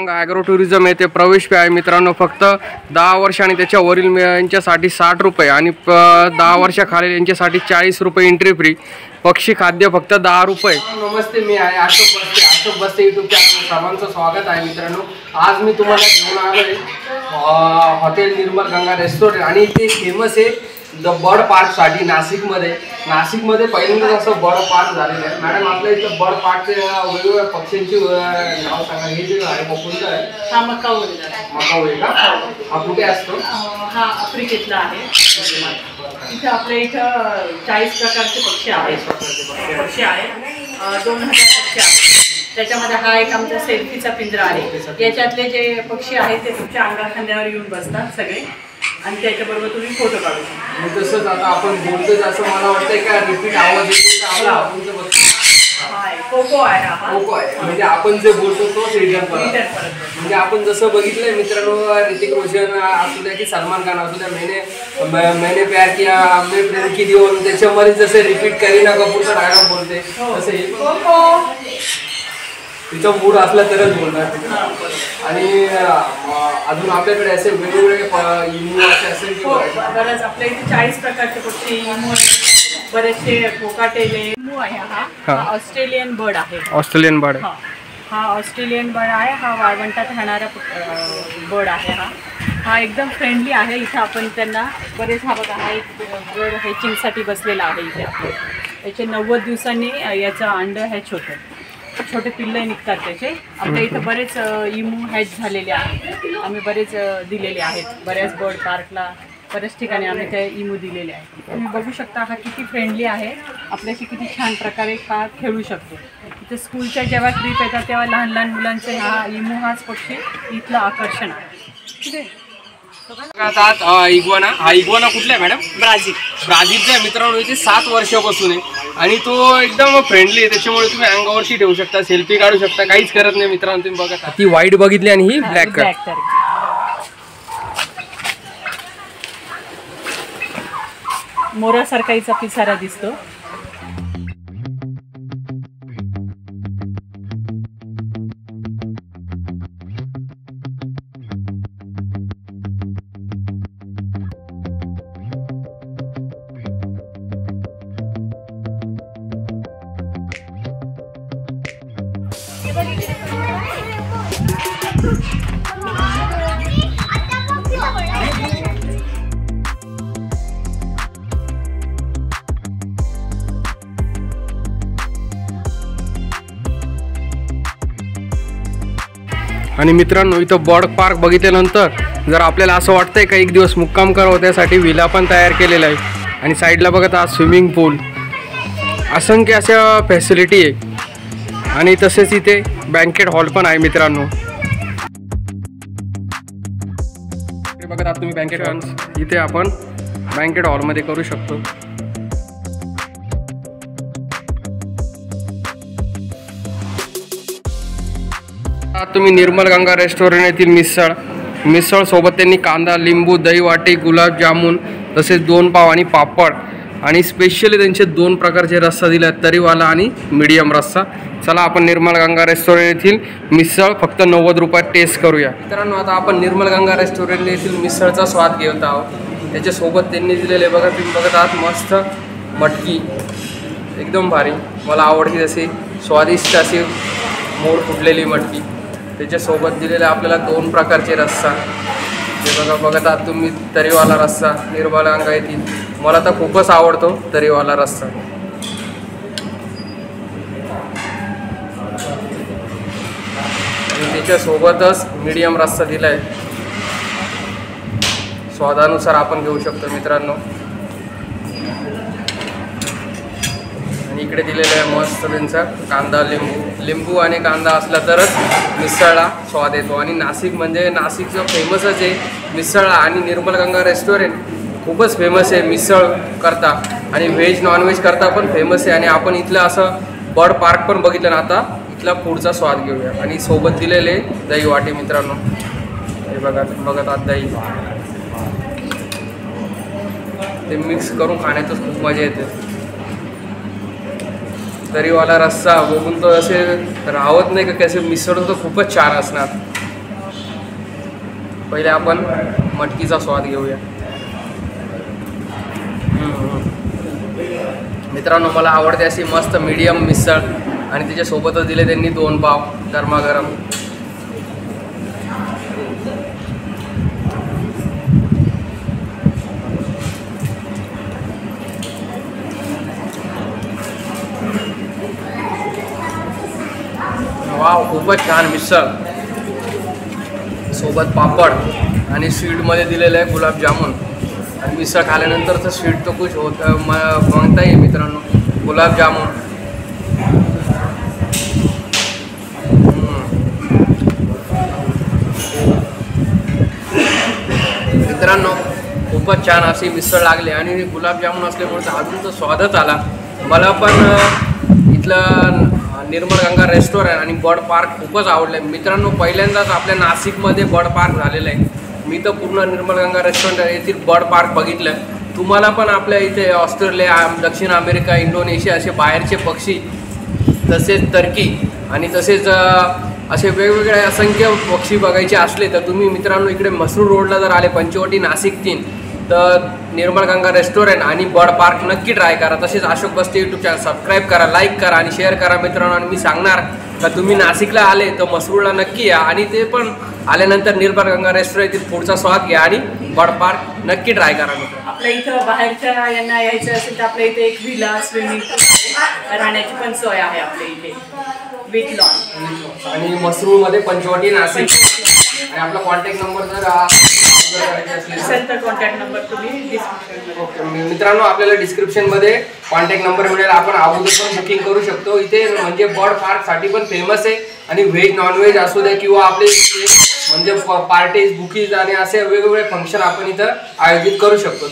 Ganga agro tourism येथे प्रवेश fee आहे मित्रांनो, फक्त 10 वर्ष आणि त्याच्या वरील यांच्यासाठी 60 रुपये आणि 10 वर्षाखालील यांच्यासाठी 40 रुपये एंट्री फ्री. पक्षी खाद्य फक्त 10 रुपये. नमस्ते, मी आहे अशोक बस्ते यूट्यूब चॅनल. सर्वांचं स्वागत आहे मित्रांनो. आज मी तुम्हाला घेऊन आलोय हॉटेल निर्मल गंगा रेस्टॉरंट आणि ते फेमस आहे द बर्ड पार्कसाठी नाशिकमध्ये पहिल्यांदाच असं बर्ड पार्क झालेलं आहे. मॅडम, आपल्या इथं बर्ड पार्कचे वेगवेगळ्या पक्ष्यांची नाव सांगा. हे जे आहे कोणतं आहे? हा मकाऊ आहे का? हा कुठे असतो? हा आफ्रिकेतला आहे. इथं आपल्या इथं 40 प्रकारचे पक्षी आहेत. 2000 पक्षी आहेत. त्याच्यामध्ये हा एक आमचा सेल्फीचा पिंजरा आहे. याच्यातले जे पक्षी आहेत ते तुमच्या अंगाखांद्यावर येऊन बसतात सगळे आणि त्याच्याबरोबर तुम्ही फोटो काढू शकता. तसंच आता आपण बोलतोय असं मला वाटतंय का रिपीट आवाज येतो आपला आपणचं बघतो. कोको आहे हा. कोको आहे म्हणजे आपण जे बोलतो तोच रिटर्न म्हणजे आपण जसं बघितलंय मित्रांनो, ऋतिक रोशन असू द्या की सलमान खान असू द्या, मैंने प्यार किया हमने प्रेम की देऊन त्याच्यामध्ये जसं रिपीट करीना कपूरचा डायलॉग बोलते तसं तिचा मूड असला तरच बोलणार. आणि अजून आपल्याकडे असे वेगवेगळे असेल की बरंच आपल्या इथे 40 प्रकारचे पक्षी, बरेचसे कोकाटेले. आहे हा ऑस्ट्रेलियन बर्ड आहे. ऑस्ट्रेलियन बर्ड हा ऑस्ट्रेलियन बर्ड आहे. हा वाळवंटात राहणारा बर्ड आहे. हा एकदम फ्रेंडली आहे. इथं आपण त्यांना बरेच बघा हा एक बर्ड हॅचिंगसाठी बसलेला आहे इथे. याचे 90 दिवसांनी याचं अंडं हॅच होतं. छोटे पिल्ले निघतात त्याचे. आपल्या इथं बरेच इमू हॅच झालेले आहेत. आम्ही बरेच दिलेले आहेत. बऱ्याच बर्ड पार्कला बऱ्याच ठिकाणी आम्ही त्या इमू दिलेले आहेत. तुम्ही बघू शकता हा किती फ्रेंडली आहे. आपल्याशी किती छान प्रकारे हा खेळू शकतो. इथे स्कूलच्या जेव्हा ट्रिप येतात तेव्हा लहान लहान मुलांचे हा इमू हाच पक्षी इथलं आकर्षण आहे. ठीक आहे. इग्वाना कुठला आहे मॅडम? ब्राझीलचा आहे मित्रांनो. इथे 7 वर्षापासून आहे आणि तो एकदम फ्रेंडली आहे. त्याच्यामुळे तुम्ही अंगावरती ठेवू शकता, सेल्फी काढू शकता, काहीच करत नाही मित्रांनो. तुम्ही बघा ती व्हाईट बघितली आणि ही ब्लॅक. मोरासारखा हिचा पिसारा दिसतो. आणि मित्रांनो, इथं बर्ड पार्क बघितल्यानंतर जर आपल्याला असं वाटतंय का एक दिवस मुक्काम करावं, त्यासाठी विला पण तयार केलेला आहे. आणि साईडला बघत आज स्विमिंग पूल, असंख्य अशा फॅसिलिटी आहे. आणि तसेच इथे बँकेट हॉल पण आहे मित्रांनो. बघत आहात तुम्ही बँकेट हॉल. इथे आपण बँकेट हॉलमध्ये करू शकतो. तुम्ही निर्मल गंगा रेस्टॉरंट येथील मिसळ सोबत त्यांनी कांदा, लिंबू, दही वाटी, गुलाबजामुन तसेच 2 पाव आणि पापड आणि स्पेशली त्यांचे 2 प्रकारचे रस्सा दिले आहेत, तरीवाला आणि मीडियम रस्सा. चला आपण निर्मल गंगा रेस्टॉरंट येथील मिसळ फक्त 90 रुपयात टेस्ट करूया. मित्रांनो, आता आपण निर्मल गंगा रेस्टॉरंट येथील मिसळचा स्वाद घेत आहोत. त्याच्यासोबत त्यांनी दिलेले बघा, तुम्ही बघत आहात मस्त मटकी, एकदम भारी. मला आवडते तशी स्वादिष्ट अशी मोड फुटलेली मटकी. त्याच्यासोबत दिलेले आपल्याला 2 प्रकारचे रस्सा. हे बघत आहात तुम्ही तरीवाला रस्सा निर्मल गंगा येथील. मला तर खूपच आवडतो तरीवाला रस्सा. आणि त्याच्यासोबतच मीडियम रस्सा दिला आहे. स्वादानुसार आपण घेऊ शकतो मित्रांनो. आणि इकडे दिलेलं आहे मस्त त्यांचा कांदा, लिंबू आणि कांदा असला तरच मिसळला स्वाद येतो. आणि नाशिक म्हणजे नाशिकचं फेमसच आहे मिसळला. आणि निर्मल गंगा रेस्टॉरंट खूपच फेमस आहे मिसळ करता आणि व्हेज नॉनव्हेज करता पण फेमस आहे. आणि आपण इथलं असं बर्ड पार्क पण बघितलं ना. आता इथला फूडचा स्वाद घेऊया. आणि सोबत दिलेले दही वाटे मित्रांनो. हे बघत आहात दही, ते मिक्स करून खाण्यातच खूप मजा येते. तरीवाला रस्सा बघून तो असे राहत नाही का, कसे मिसळ तर खूपच छान असणार. पहिले आपण मटकीचा स्वाद घेऊया. मित्रांनो, मला आवडते अशी मस्त मीडियम मिसळ आणि त्याच्यासोबतच दिले त्यांनी 2 पाव गरमागरम. वाव, खूपच छान मिसळ, सोबत पापड आणि स्वीटमध्ये दिलेलं आहे गुलाबजामुन. आणि मिसळ खाल्यानंतर तर स्वीट तर खुश होतं मागता येईल मित्रांनो. गुलाबजामुन मित्रांनो, खूपच छान अशी मिसळ लागली आणि गुलाबजामुन असल्यामुळे तर अजून तर स्वादच आला. मला पण इथलं निर्मल गंगा रेस्टॉरंट आणि बर्ड पार्क खूपच आवडलं आहे मित्रांनो. पहिल्यांदाच आपल्या नाशिकमध्ये बर्ड पार्क झालेलं आहे. मी तर पूर्ण निर्मल गंगा रेस्टॉरंट येथील बर्ड पार्क बघितलं. तुम्हाला पण आपल्या इथे ऑस्ट्रेलिया, दक्षिण अमेरिका, इंडोनेशिया असे बाहेरचे पक्षी, तसेच टर्की आणि तसेच असे वेगवेगळे असंख्य पक्षी बघायचे असले तर तुम्ही मित्रांनो इकडे मसरूळ रोडला जर आले, पंचवटी नाशिक 3, तर निर्मल गंगा रेस्टॉरंट आणि बर्ड पार्क नक्की ट्राय करा. तसेच अशोक बस्ते यूट्यूब चॅनल सबस्क्राईब करा, लाईक करा आणि शेअर करा मित्रांनो. आणि मी सांगणार का तुम्ही नाशिकला आले तर मसरूळला नक्की या आणि ते पण आल्यानंतर निर्मल गंगा रेस्टॉरंट पुढचा स्वाद घ्या आणि बर्ड पार्क नक्की ट्राय करा मित्रांनो. आपल्या इथं बाहेरच्या यांना यायचं असेल तर आपल्या इथे एक विला, स्विमिंग पूल, राहण्याची पण सोय आहे आपल्या इथे विथ लॉन. आणि मसरूळमध्ये पंचवटी नाशिक. आणि आपला कॉन्टॅक्ट नंबर जर असेल तर कॉन्टॅक्ट नंबर तुम्ही डिस्क्रिप्शनमध्ये. ओके मित्रांनो, आपल्याला डिस्क्रिप्शनमध्ये कॉन्टॅक्ट नंबर मिळेल. आपण अगोदर पण बुकिंग करू शकतो. इथे म्हणजे बर्ड पार्कसाठी पण फेमस आहे आणि व्हेज नॉनव्हेज असू द्या किंवा आपले म्हणजे पार्टीज, बुकीज आणि असे वेगवेगळे फंक्शन आपण इथं आयोजित करू शकतो.